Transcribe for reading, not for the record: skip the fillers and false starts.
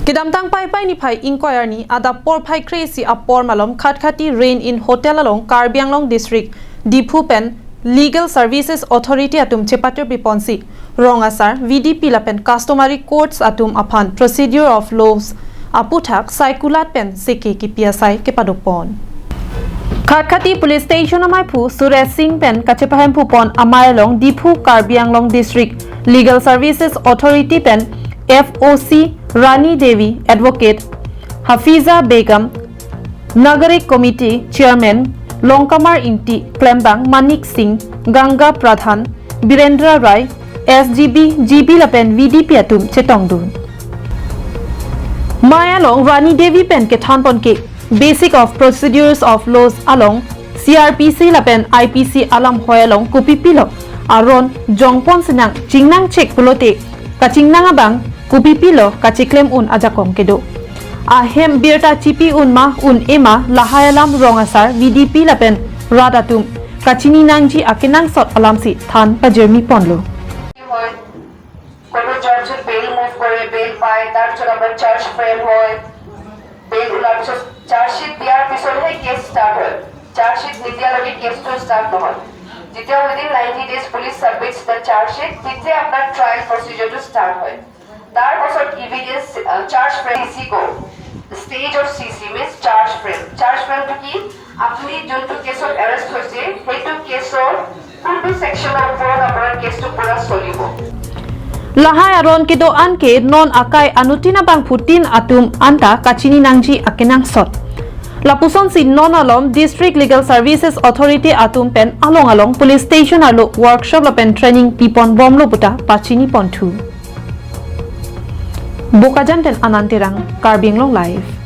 Kedamtang pai ni phai inquiry ni ada por phai crazy apor malom Khatkhati rain in hotel along Karbianglong district Diphu pen Legal Services Authority atum chepatur biponsi rongasar VDP lapen customary courts atum aphan procedure of laws aphuthak saikulat pen seke kepi kepadopon Khatkhati police station amai phu Suresh Singh pen kachepahem phu pon amai long Diphu Karbianglong district Legal Services Authority pen FOC Rani Devi Advocate Hafiza Begum Nagarik Committee Chairman Longkamar Inti Klembang Manik Singh Ganga Pradhan Birendra Rai SGB GB Lapen VDP atum chetongdun Maya long Rani Devi pen kethan pon ke Basic of Procedures of Laws along CRPC Lapen IPC alam hoyalong kupipilo Aron jongpon senang jingnang check pulote kachingnang abang kupipilo keklem un ajakong kedo ahem birta chipi un ma un ema lahayalam rongasar VDP lapen radatum kachini nangji akinang sot alamsi than pajermi ponlo কোনো জজের বেল move করে বেল পায় তার জন্য আমরা charge frame হয় বেল Wular chargesheet দেওয়ার পিছনে case start হয় চার্জশিট নিদিয়ার আগে কেসটা স্টার্ট নহয় যেতিয়া within 90 days police submits the chargesheet তেতিয়া আপনার ট্রায়াল প্রসিডিউরটো স্টার্ট হয় তার পাছত এভিডেন্স চার্জ ফ্রেম সিসি কো stage of CC means charge ফ্রেমটো কি আপনি যোনটো কেছত অ্যারেস্ট হৈছে সেইটো কেছৰ কোনটো সেকশনৰ ওপৰত আপোনাৰ কেছটো পুৰা চলিব Lahai Aron kedo anke non akai anutina bang putin atum anta kachini nangji akenang sot. Lapuson si non alom District Legal Services Authority atum pen along police station alo workshop la pen training pipon bom lo buta pachini pontu. Bokajan ten anantirang Karbianglong live.